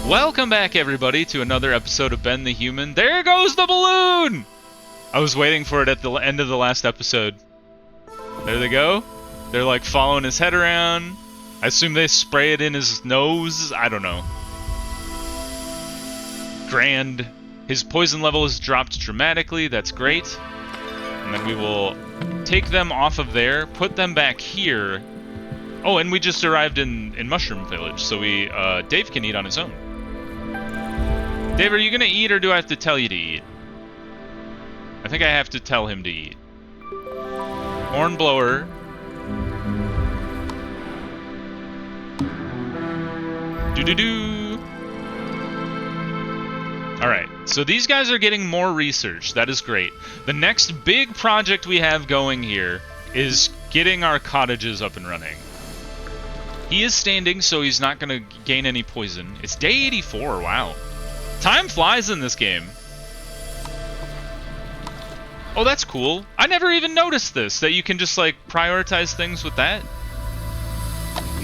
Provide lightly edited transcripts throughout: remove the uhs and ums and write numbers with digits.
Welcome back, everybody, to another episode of Ben the Human. There goes the balloon! I was waiting for it at the end of the last episode. There they go. They're like following his head around. I assume they spray it in his nose. I don't know. Grand. His poison level has dropped dramatically. That's great. And then we will take them off of there, put them back here. Oh, and we just arrived in Mushroom Village, so Dave can eat on his own. Dave, are you gonna eat, or do I have to tell you to eat? I think I have to tell him to eat. Hornblower. Do-do-do. Alright, so these guys are getting more research. That is great. The next big project we have going here is getting our cottages up and running. He is standing, so he's not going to gain any poison. It's day 84, wow. Time flies in this game. Oh, that's cool. I never even noticed this, that you can just, like, prioritize things with that.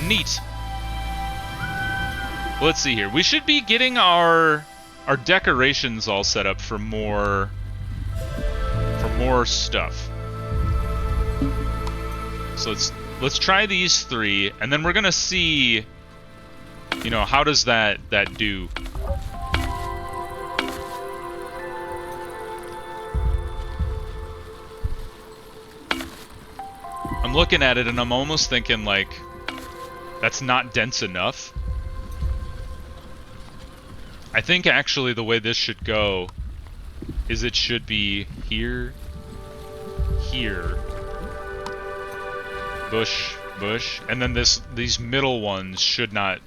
Neat. Well, let's see here. We should be getting our decorations all set up for more stuff. So let's try these three, and then we're gonna see, you know, how does that do. I'm looking at it and I'm almost thinking, like, that's not dense enough. I think actually the way this should go is it should be here, here, bush, bush, and then these middle ones should not.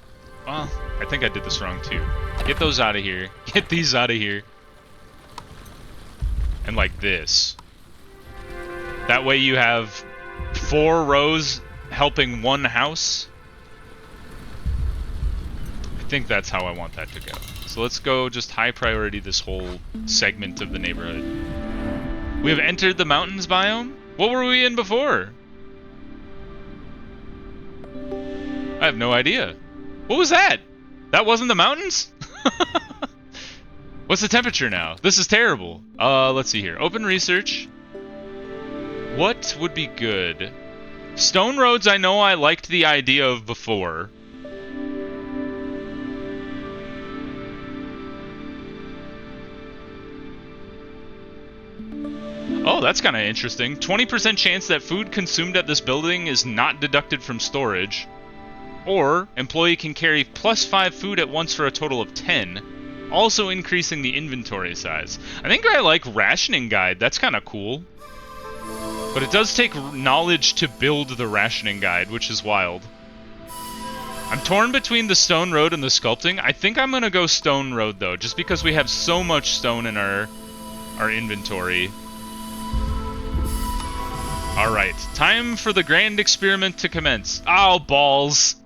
Well, I think I did this wrong too. Get those out of here. Get these out of here. And like this. That way you have 4 rows helping one house. I think that's how I want that to go. So let's go just high priority this whole segment of the neighborhood. We have entered the mountains biome? What were we in before? I have no idea. What was that? That wasn't the mountains? What's the temperature now? This is terrible. Let's see here. Open research. What would be good? Stone roads, I know I liked the idea of before. Oh, that's kind of interesting. 20% chance that food consumed at this building is not deducted from storage. Or, employee can carry +5 food at once for a total of 10, also increasing the inventory size. I think I like rationing guide. That's kind of cool. But it does take knowledge to build the rationing guide, which is wild. I'm torn between the stone road and the sculpting. I think I'm going to go stone road, though, just because we have so much stone in our inventory. Alright, time for the grand experiment to commence. Oh, balls.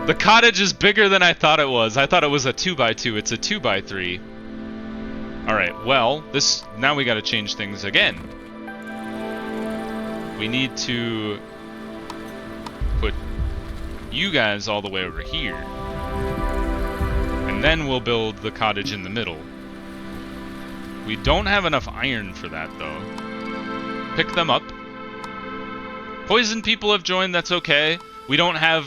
The cottage is bigger than I thought it was. I thought it was a 2x2. It's a 2x3. Alright, well, now we gotta change things again. We need to put you guys all the way over here. And then we'll build the cottage in the middle. We don't have enough iron for that, though. Pick them up. Poisoned people have joined, that's okay. We don't have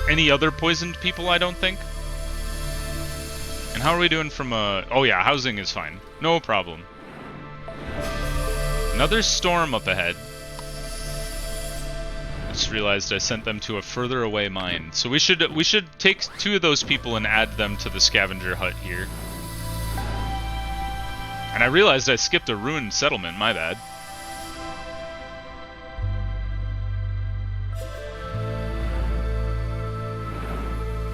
any other poisoned people, I don't think. And how are we doing from oh yeah, housing is fine. No problem. Another storm up ahead. I just realized I sent them to a further away mine. So we should take 2 of those people and add them to the scavenger hut here. And I realized I skipped a ruined settlement, my bad.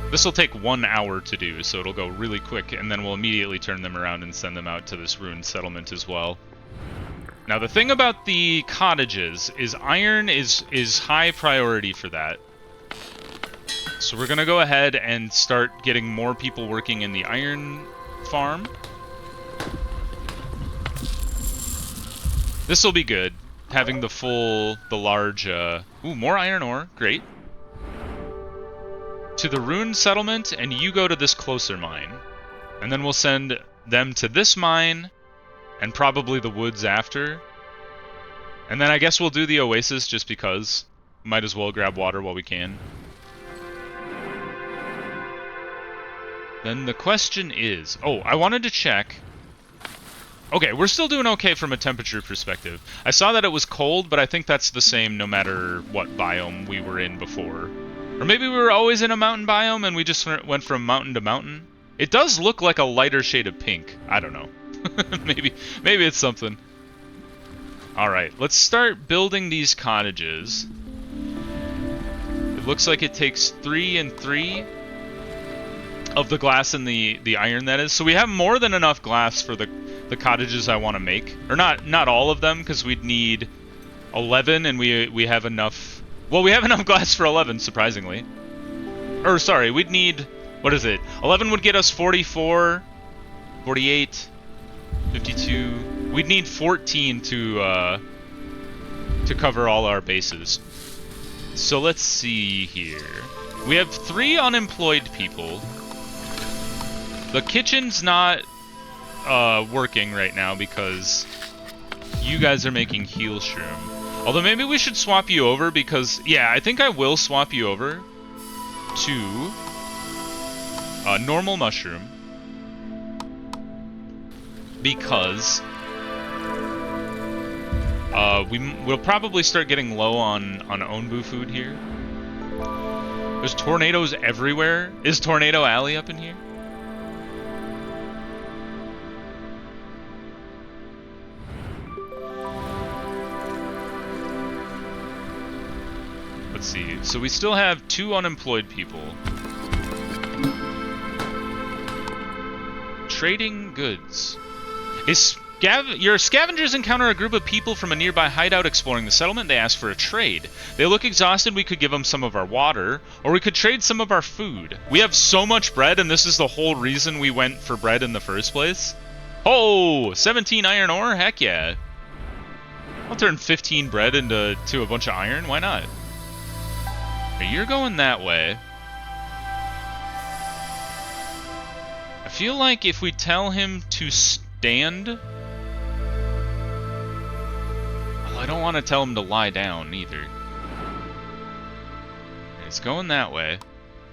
This will take 1 hour to do, so it'll go really quick, and then we'll immediately turn them around and send them out to this ruined settlement as well. Now the thing about the cottages is iron is high priority for that. So we're gonna go ahead and start getting more people working in the iron farm. This will be good, having the large, ooh, more iron ore, great. to the ruined settlement, and you go to this closer mine. And then we'll send them to this mine, and probably the woods after. And then I guess we'll do the oasis just because. Might as well grab water while we can. Then the question is... Oh, I wanted to check... Okay, we're still doing okay from a temperature perspective. I saw that it was cold, but I think that's the same no matter what biome we were in before. Or maybe we were always in a mountain biome and we just went from mountain to mountain. It does look like a lighter shade of pink. I don't know. maybe it's something. Alright, let's start building these cottages. It looks like it takes 3 and 3 of the glass and the iron, that is. So we have more than enough glass for the cottages I want to make. Or not all of them, because we'd need 11, and we have enough... Well, we have enough glass for 11, surprisingly. Or, sorry, we'd need... What is it? 11 would get us 44, 48, 52... We'd need 14 to cover all our bases. So let's see here. We have 3 unemployed people. The kitchen's not working right now because you guys are making heal shroom. Although maybe we should swap you over because... Yeah, I think I will swap you over to normal mushroom. Because... we'll probably start getting low on Onbu food here. There's tornadoes everywhere. Is Tornado Alley up in here? Let's see. So we still have 2 unemployed people. Trading goods. Your scavengers encounter a group of people from a nearby hideout exploring the settlement. They ask for a trade. They look exhausted. We could give them some of our water, or we could trade some of our food. We have so much bread, and this is the whole reason we went for bread in the first place. Oh, 17 iron ore? Heck yeah. I'll turn 15 bread into a bunch of iron. Why not? You're going that way. I feel like if we tell him to stand... Well, I don't want to tell him to lie down, either. It's going that way.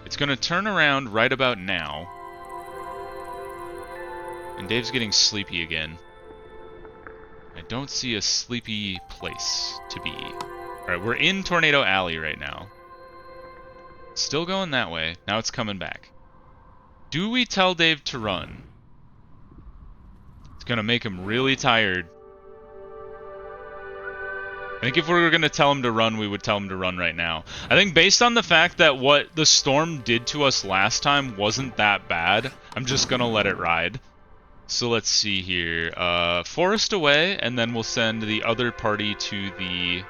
It's going to turn around right about now. And Dave's getting sleepy again. I don't see a sleepy place to be. Alright, we're in Tornado Alley right now. Still going that way. Now it's coming back. Do we tell Dave to run? It's gonna make him really tired. I think if we were gonna tell him to run, we would tell him to run right now. I think based on the fact that what the storm did to us last time wasn't that bad, I'm just gonna let it ride. So let's see here. Forest away, and then we'll send the other party to the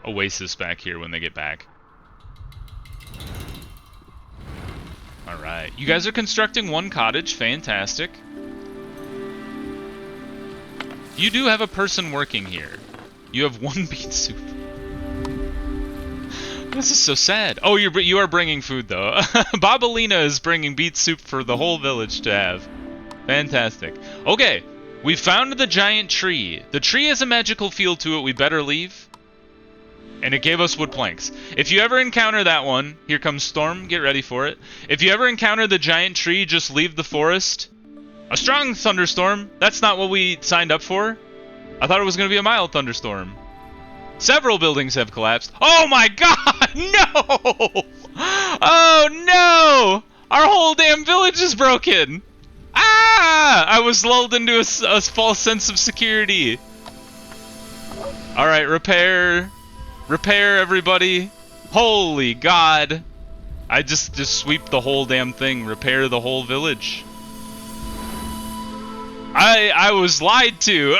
oasis back here when they get back. Alright. You guys are constructing 1 cottage. Fantastic. You do have a person working here. You have 1 beet soup. This is so sad. Oh, you are bringing food, though. Babalina is bringing beet soup for the whole village to have. Fantastic. Okay. We found the giant tree. The tree has a magical feel to it. We better leave. And it gave us wood planks. If you ever encounter that one, here comes Storm, get ready for it. If you ever encounter the giant tree, just leave the forest. A strong thunderstorm? That's not what we signed up for. I thought it was going to be a mild thunderstorm. Several buildings have collapsed. Oh my god, no! Oh no! Our whole damn village is broken! Ah! I was lulled into a false sense of security. Alright, repair... Repair, everybody. Holy God. I just sweep the whole damn thing. Repair the whole village. I was lied to.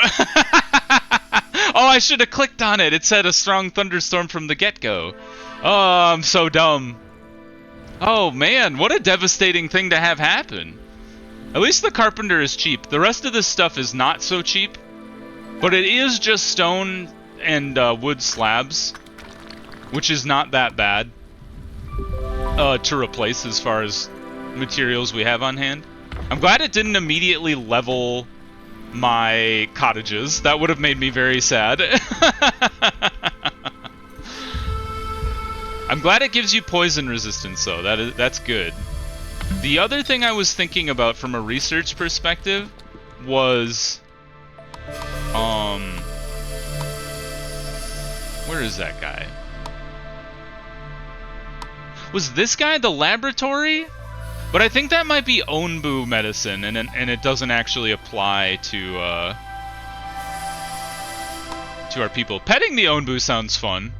Oh, I should have clicked on it. It said a strong thunderstorm from the get-go. Oh, I'm so dumb. Oh, man. What a devastating thing to have happen. At least the carpenter is cheap. The rest of this stuff is not so cheap. But it is just stone and wood slabs, which is not that bad. to replace as far as materials we have on hand. I'm glad it didn't immediately level my cottages. That would have made me very sad. I'm glad it gives you poison resistance, though. That's good. The other thing I was thinking about from a research perspective was, where is that guy? Was this guy the laboratory? But I think that might be Onbu medicine, and it doesn't actually apply to our people. Petting the Onbu sounds fun.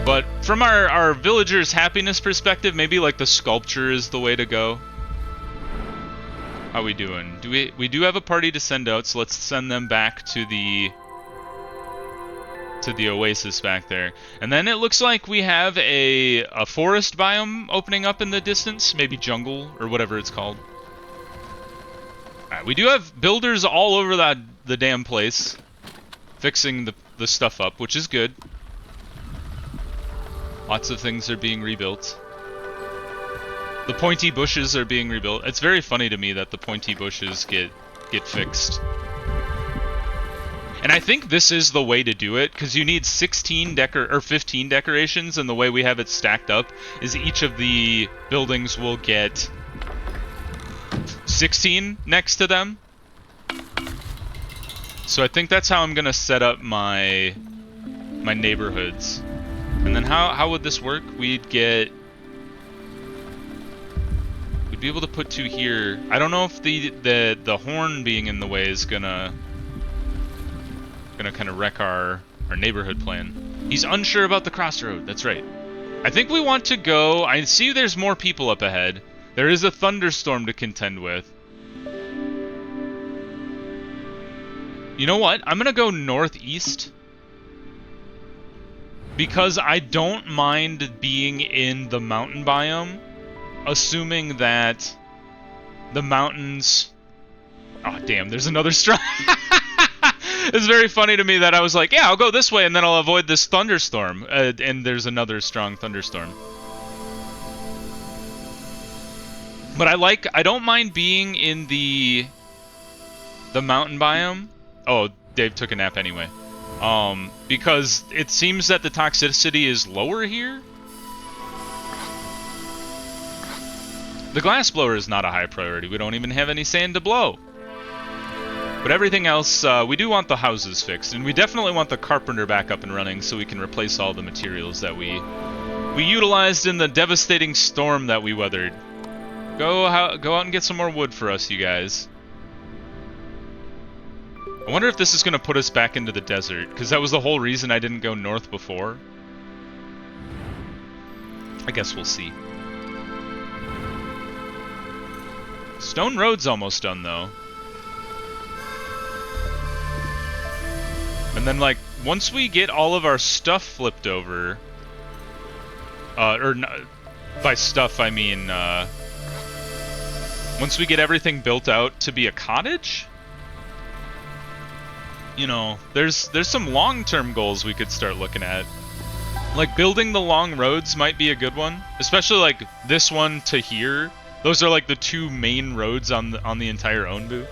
But from our villagers' happiness perspective, maybe like the sculpture is the way to go. How we doing? We do have a party to send out, so let's send them back to the oasis back there. And then it looks like we have a forest biome opening up in the distance, maybe jungle or whatever it's called. Alright, we do have builders all over the damn place fixing the stuff up, which is good. Lots of things are being rebuilt. The pointy bushes are being rebuilt. It's very funny to me that the pointy bushes get fixed. And I think this is the way to do it, because you need 15 decorations, and the way we have it stacked up is each of the buildings will get 16 next to them. So I think that's how I'm gonna set up my neighborhoods. And then how would this work? We'd be able to put 2 here. I don't know if the horn being in the way is gonna kind of wreck our neighborhood plan. He's unsure about the crossroad. That's right. I think we want to go. I see there's more people up ahead. There is a thunderstorm to contend with. You know what? I'm gonna go northeast, because I don't mind being in the mountain biome, assuming that the mountains... Oh, damn, there's another strong... It's very funny to me that I was like, yeah, I'll go this way and then I'll avoid this thunderstorm. And there's another strong thunderstorm. But I don't mind being in the mountain biome. Oh, Dave took a nap anyway. Because it seems that the toxicity is lower here. The glass blower is not a high priority. We don't even have any sand to blow. But everything else, we do want the houses fixed, and we definitely want the carpenter back up and running so we can replace all the materials that we utilized in the devastating storm that we weathered. Go out and get some more wood for us, you guys. I wonder if this is going to put us back into the desert, because that was the whole reason I didn't go north before. I guess we'll see. Stone Road's almost done, though. And then, like, once we get all of our stuff flipped over... by stuff, I mean, once we get everything built out to be a cottage... You know, there's some long-term goals we could start looking at. Like, building the long roads might be a good one. Especially, like, this one to here. Those are, like, the 2 main roads on the entire Onbu.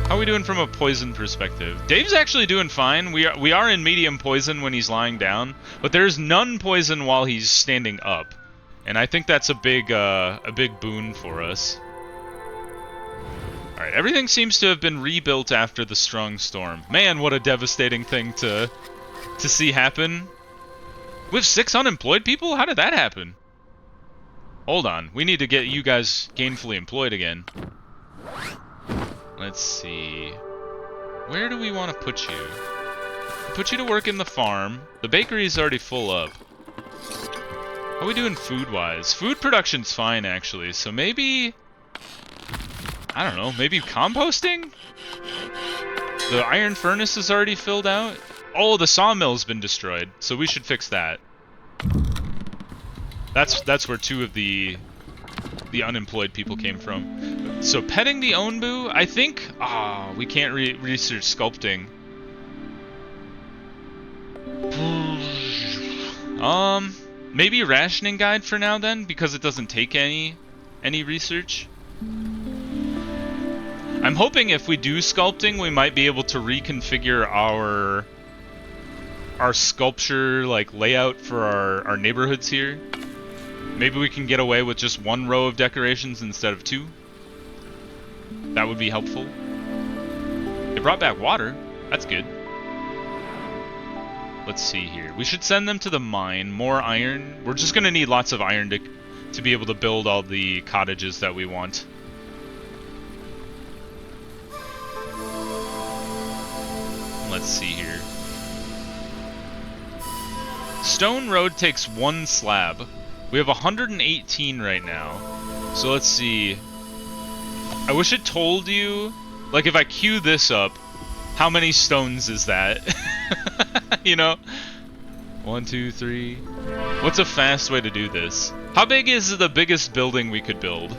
How are we doing from a poison perspective? Dave's actually doing fine. We are in medium poison when he's lying down, but there's none poison while he's standing up, and I think that's a big boon for us. All right, everything seems to have been rebuilt after the strong storm. Man, what a devastating thing to see happen. We have 6 unemployed people? How did that happen? Hold on, we need to get you guys gainfully employed again. Let's see. Where do we want to put you? Put you to work in the farm. The bakery is already full up. How are we doing food-wise? Food production's fine, actually. So maybe... I don't know. Maybe composting? The iron furnace is already filled out. Oh, the sawmill's been destroyed. So we should fix that. That's where 2 of the unemployed people came from. So petting the Onbu, I think... Ah, we can't research sculpting. Maybe rationing guide for now then, because it doesn't take any research. I'm hoping if we do sculpting, we might be able to reconfigure our sculpture like layout for our neighborhoods here. Maybe we can get away with just one row of decorations instead of two. That would be helpful. It brought back water. That's good. Let's see here. We should send them to the mine. More iron. We're just gonna need lots of iron to be able to build all the cottages that we want. Let's see here. Stone road takes 1 slab. We have 118 right now. So let's see. I wish it told you, like if I queue this up, how many stones is that? You know? 1, 2, 3. What's a fast way to do this? How big is the biggest building we could build?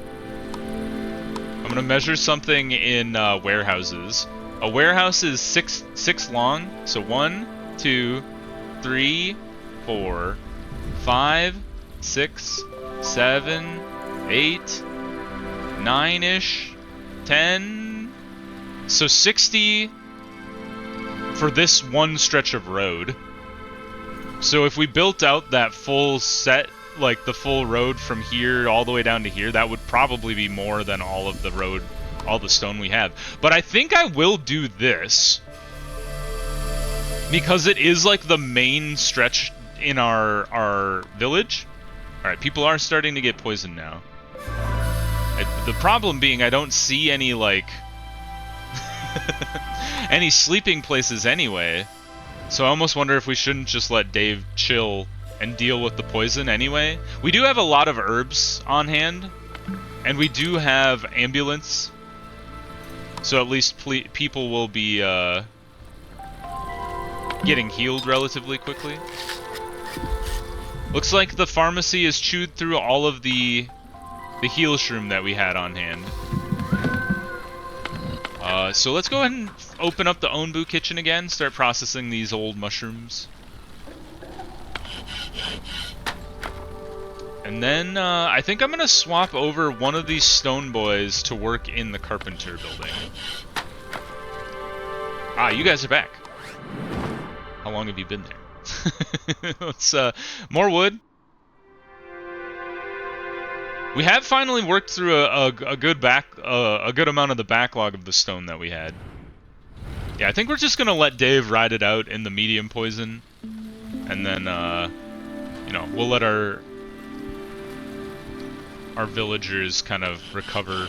I'm gonna measure something in warehouses. A warehouse is 6 long. So 1, 2, 3, 4, 5, 6, 7, 8, 9-ish, 10. So 60 for this one stretch of road. So if we built out that full set, like the full road from here all the way down to here, that would probably be more than all of the road, all the stone we have. But I think I will do this because it is like the main stretch in our village. Alright, people are starting to get poisoned now. The problem being I don't see any, like, any sleeping places anyway. So I almost wonder if we shouldn't just let Dave chill and deal with the poison anyway. We do have a lot of herbs on hand, and we do have ambulance. So at least people will be getting healed relatively quickly. Looks like the pharmacy has chewed through all of the heal shroom that we had on hand. So let's go ahead and open up the Onbu kitchen again, start processing these old mushrooms. And then I think I'm going to swap over one of these stone boys to work in the carpenter building. Ah, you guys are back. How long have you been there? Let's, more wood. We have finally worked through a good amount of the backlog of the stone that we had. Yeah, I think we're just gonna let Dave ride it out in the medium poison, and then you know, we'll let our villagers kind of recover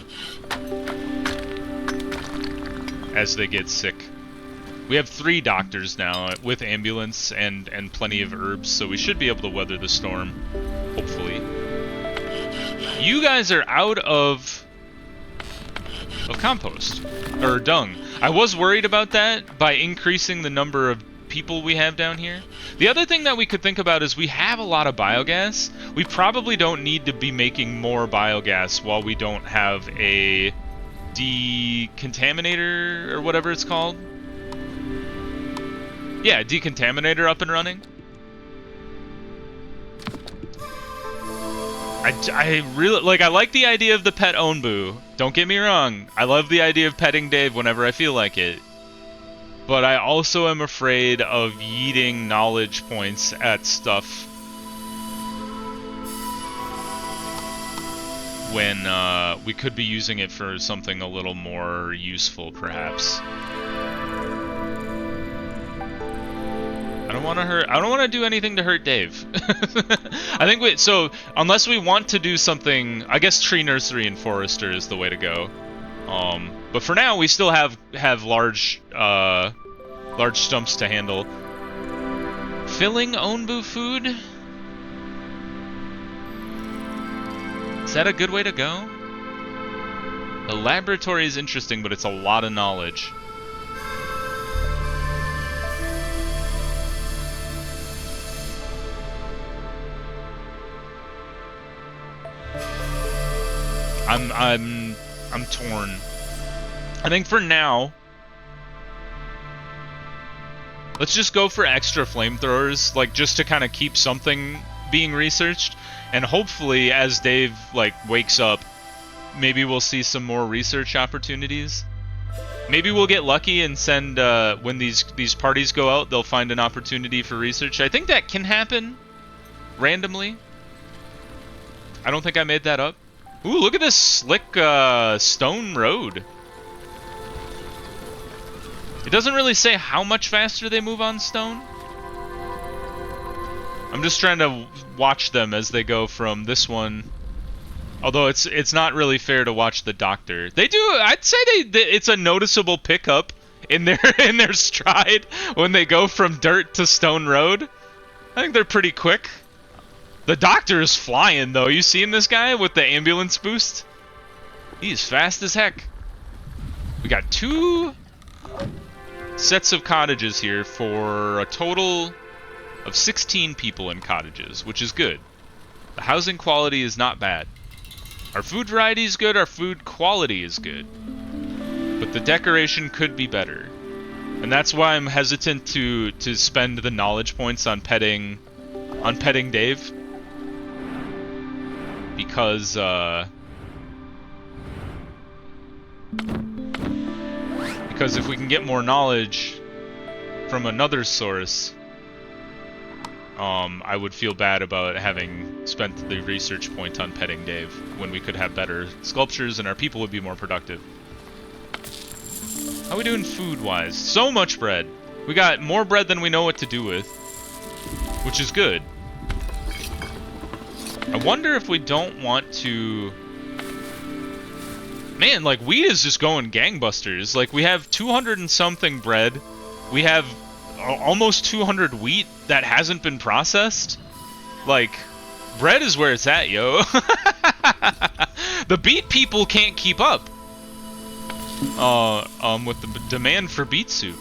as they get sick. We have 3 doctors now with ambulance and plenty of herbs, so we should be able to weather the storm, hopefully. You guys are out of compost, or dung. I was worried about that by increasing the number of people we have down here. The other thing that we could think about is we have a lot of biogas. We probably don't need to be making more biogas while we don't have a decontaminator, or whatever it's called. Yeah, decontaminator up and running. I really like the idea of the pet Onbu. Don't get me wrong. I love the idea of petting Dave whenever I feel like it. But I also am afraid of yeeting knowledge points at stuff when we could be using it for something a little more useful, perhaps. I don't want to do anything to hurt Dave. I think so unless we want to do something, I guess tree nursery and forester is the way to go. But for now we still have large stumps to handle. Filling Onbu food? Is that a good way to go? The laboratory is interesting, but it's a lot of knowledge. I'm torn. I think for now, let's just go for extra flamethrowers, like just to kind of keep something being researched, and hopefully as Dave like wakes up, maybe we'll see some more research opportunities. Maybe we'll get lucky and send when these parties go out, they'll find an opportunity for research. I think that can happen randomly. I don't think I made that up. Ooh, look at this slick stone road. It doesn't really say how much faster they move on stone. I'm just trying to watch them as they go from this one. Although it's not really fair to watch the doctor. They do. I'd say it's a noticeable pickup in their stride when they go from dirt to stone road. I think they're pretty quick. The doctor is flying though. You seen this guy with the ambulance boost? He's fast as heck. We got 2 sets of cottages here for a total of 16 people in cottages, which is good. The housing quality is not bad. Our food variety is good, our food quality is good. But the decoration could be better. And that's why I'm hesitant to spend the knowledge points on petting Dave. Because if we can get more knowledge from another source, I would feel bad about having spent the research point on petting Dave when we could have better sculptures and our people would be more productive. How we doing food-wise? So much bread. We got more bread than we know what to do with, which is good. I wonder if we don't want to... Man, like, wheat is just going gangbusters. Like, we have 200 and something bread. We have almost 200 wheat that hasn't been processed. Like, bread is where it's at, yo. The beet people can't keep up. With the demand for beet soup.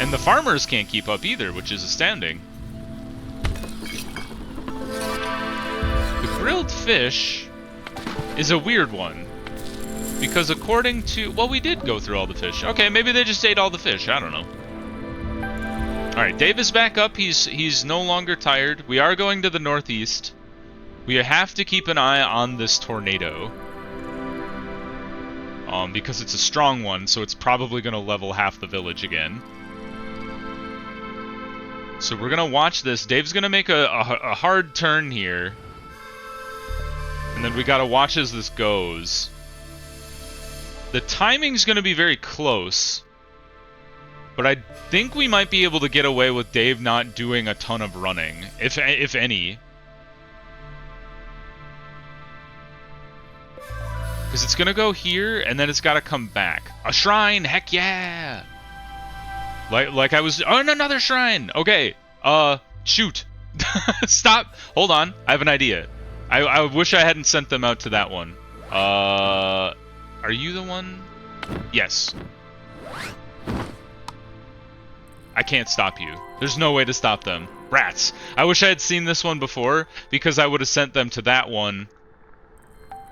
And the farmers can't keep up either, which is astounding. The grilled fish is a weird one. Because according to... Well, we did go through all the fish. Okay, maybe they just ate all the fish. I don't know. Alright, Dave is back up. He's no longer tired. We are going to the northeast. We have to keep an eye on this tornado. Because it's a strong one, so it's probably going to level half the village again. So we're going to watch this. Dave's going to make a hard turn here. And then we got to watch as this goes. The timing's going to be very close. But I think we might be able to get away with Dave not doing a ton of running, if any. Because it's going to go here, and then it's got to come back. A shrine! Heck yeah! Like I was... Oh, and another shrine! Okay, shoot. Stop! Hold on, I have an idea. I wish I hadn't sent them out to that one. Are you the one? Yes. I can't stop you. There's no way to stop them. Rats! I wish I had seen this one before, because I would have sent them to that one.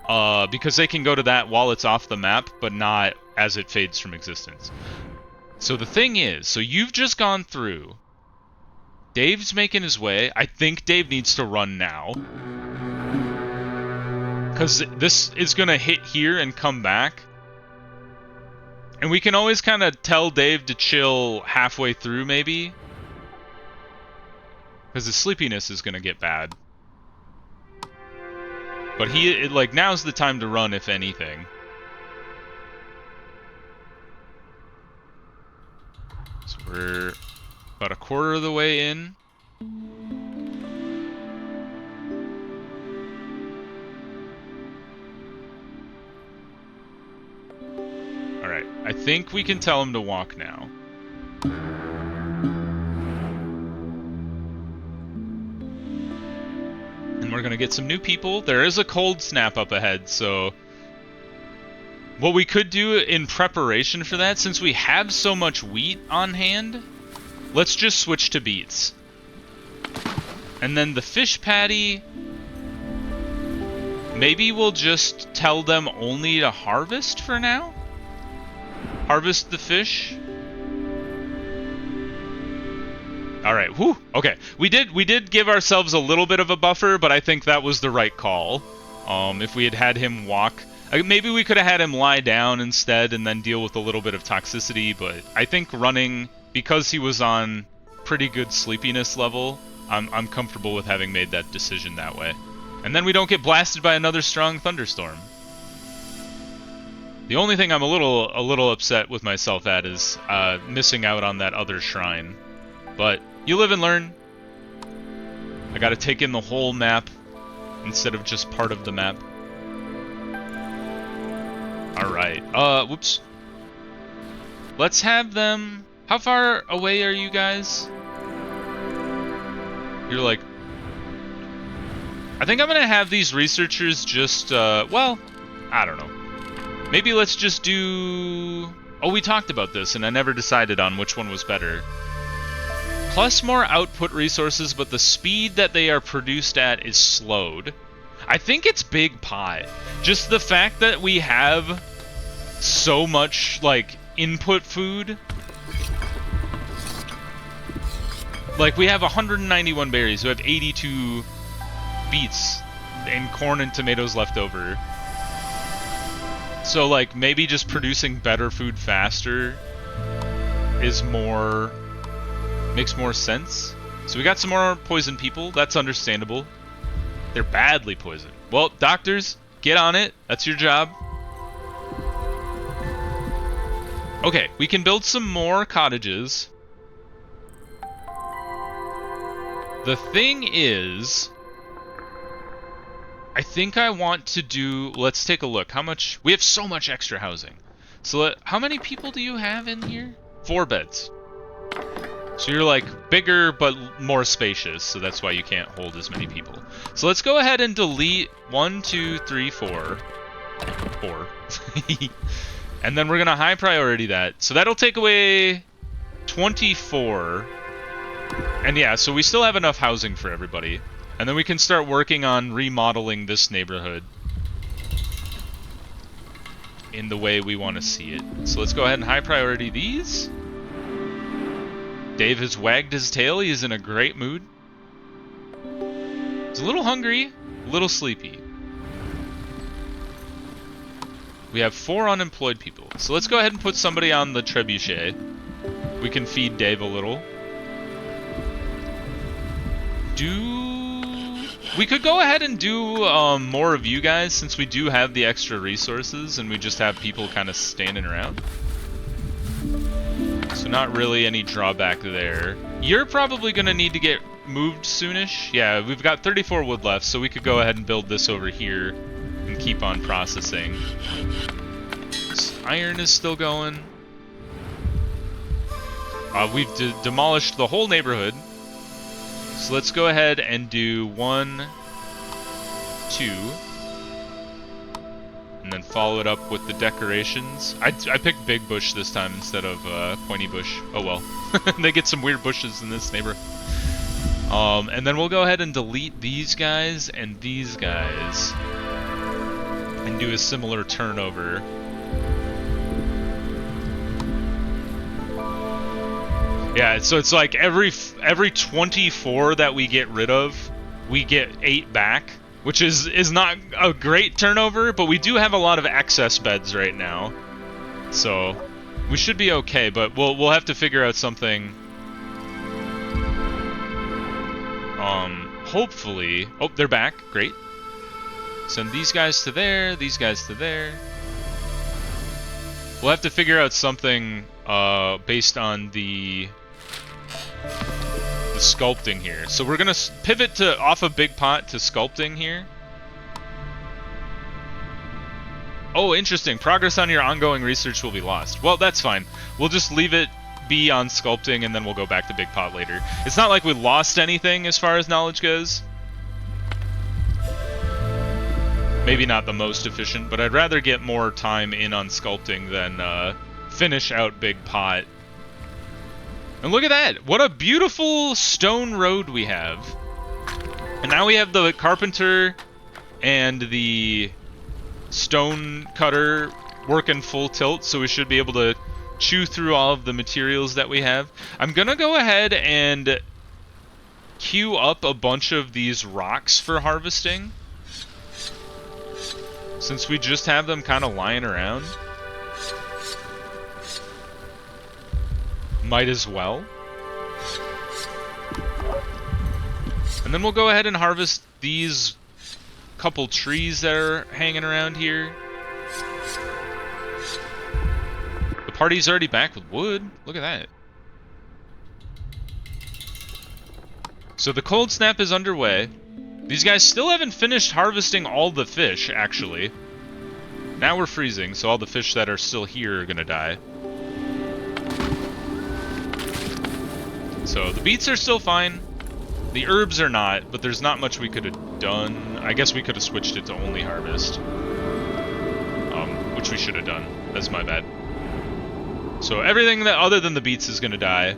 Because they can go to that while it's off the map, but not as it fades from existence. So the thing is, so you've just gone through. Dave's making his way. I think Dave needs to run now. Because this is going to hit here and come back. And we can always kind of tell Dave to chill halfway through, maybe. Because his sleepiness is going to get bad. But like, now's the time to run, if anything. So we're about a quarter of the way in. Alright, I think we can tell him to walk now. And we're gonna get some new people. There is a cold snap up ahead, so... What we could do in preparation for that, since we have so much wheat on hand, let's just switch to beets. And then the fish patty... Maybe we'll just tell them only to harvest for now? Harvest the fish? All right. Whew. Okay. We did give ourselves a little bit of a buffer, but I think that was the right call. If we had him walk, maybe we could have had him lie down instead and then deal with a little bit of toxicity, but I think running, because he was on pretty good sleepiness level, I'm comfortable with having made that decision that way. And then we don't get blasted by another strong thunderstorm. The only thing I'm a little upset with myself at is missing out on that other shrine. But you live and learn. I gotta take in the whole map instead of just part of the map. Alright, whoops. Let's have them... How far away are you guys? You're like... I think I'm gonna have these researchers just, well, I don't know. Maybe let's just do... Oh, we talked about this, and I never decided on which one was better. Plus more output resources, but the speed that they are produced at is slowed. I think it's Big Pot. Just the fact that we have so much, like, input food. Like, we have 191 berries, we have 82 beets, and corn and tomatoes left over. So, like, maybe just producing better food faster is more... makes more sense. So we got some more poisoned people. That's understandable. They're badly poisoned. Well, doctors, get on it. That's your job. Okay, we can build some more cottages. The thing is... I think I want to do... Let's take a look. How much... We have so much extra housing. So how many people do you have in here? 4 beds. So you're like bigger but more spacious, so that's why you can't hold as many people. So let's go ahead and delete 1, 2, 3, 4. 4. And then we're gonna high priority that. So that'll take away 24. And yeah, so we still have enough housing for everybody. And then we can start working on remodeling this neighborhood in the way we want to see it. So let's go ahead and high priority these. Dave has wagged his tail. He is in a great mood. He's a little hungry, a little sleepy. We have 4 unemployed people. So let's go ahead and put somebody on the trebuchet. We can feed Dave a little. We could go ahead and do more of you guys, since we do have the extra resources and we just have people kind of standing around. So not really any drawback there. You're probably going to need to get moved soonish. Yeah, we've got 34 wood left, so we could go ahead and build this over here and keep on processing. This iron is still going. We've demolished the whole neighborhood. So let's go ahead and do 1, 2. And then follow it up with the decorations. I picked big bush this time instead of pointy bush. Oh well. They get some weird bushes in this neighborhood. And then we'll go ahead and delete these guys and these guys. And do a similar turnover. Yeah, so it's like every 24 that we get rid of, we get 8 back. Which is not a great turnover, but we do have a lot of excess beds right now. So we should be okay, but we'll have to figure out something. Hopefully... Oh, they're back. Great. Send these guys to there, these guys to there. We'll have to figure out something based on the sculpting here. So we're gonna pivot to off of Big Pot to sculpting here. Oh, interesting. Progress on your ongoing research will be lost. Well, that's fine. We'll just leave it be on sculpting and then we'll go back to Big Pot later. It's not like we lost anything as far as knowledge goes. Maybe not the most efficient, but I'd rather get more time in on sculpting than finish out Big Pot. And look at that! What a beautiful stone road we have. And now we have the carpenter and the stone cutter working full tilt, so we should be able to chew through all of the materials that we have. I'm gonna go ahead and queue up a bunch of these rocks for harvesting, since we just have them kind of lying around. Might as well. And then we'll go ahead and harvest these couple trees that are hanging around here. The party's already back with wood. Look at that. So the cold snap is underway. These guys still haven't finished harvesting all the fish, actually. Now we're freezing, so all the fish that are still here are gonna die. So the beets are still fine. The herbs are not, but there's not much we could have done. I guess we could have switched it to only harvest. Which we should have done. That's my bad. So everything that other than the beets is gonna die.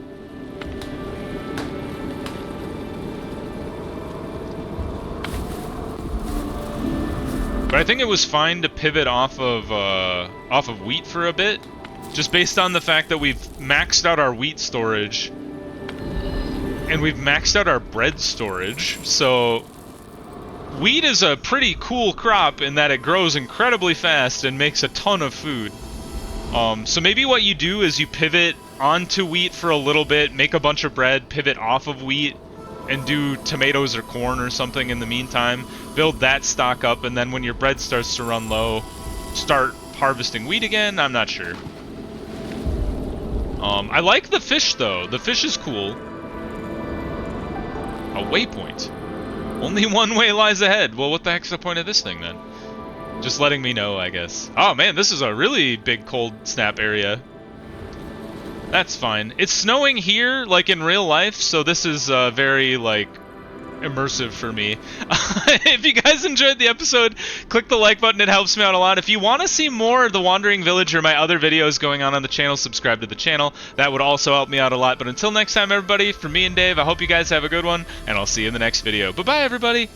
But I think it was fine to pivot off of wheat for a bit, just based on the fact that we've maxed out our wheat storage, and we've maxed out our bread storage. So wheat is a pretty cool crop in that it grows incredibly fast and makes a ton of food. So maybe what you do is you pivot onto wheat for a little bit, make a bunch of bread, pivot off of wheat, and do tomatoes or corn or something in the meantime. Build that stock up, and then when your bread starts to run low, start harvesting wheat again? I'm not sure. I like the fish, though. The fish is cool. A waypoint. Only one way lies ahead. Well, what the heck's the point of this thing, then? Just letting me know, I guess. Oh, man, this is a really big cold snap area. That's fine. It's snowing here, like in real life, so this is very, like, immersive for me. If you guys enjoyed the episode, click the like button. It helps me out a lot. If you want to see more of The Wandering Village or my other videos going on the channel, subscribe to the channel. That would also help me out a lot. But until next time, everybody, from me and Dave, I hope you guys have a good one, and I'll see you in the next video. Bye-bye, everybody!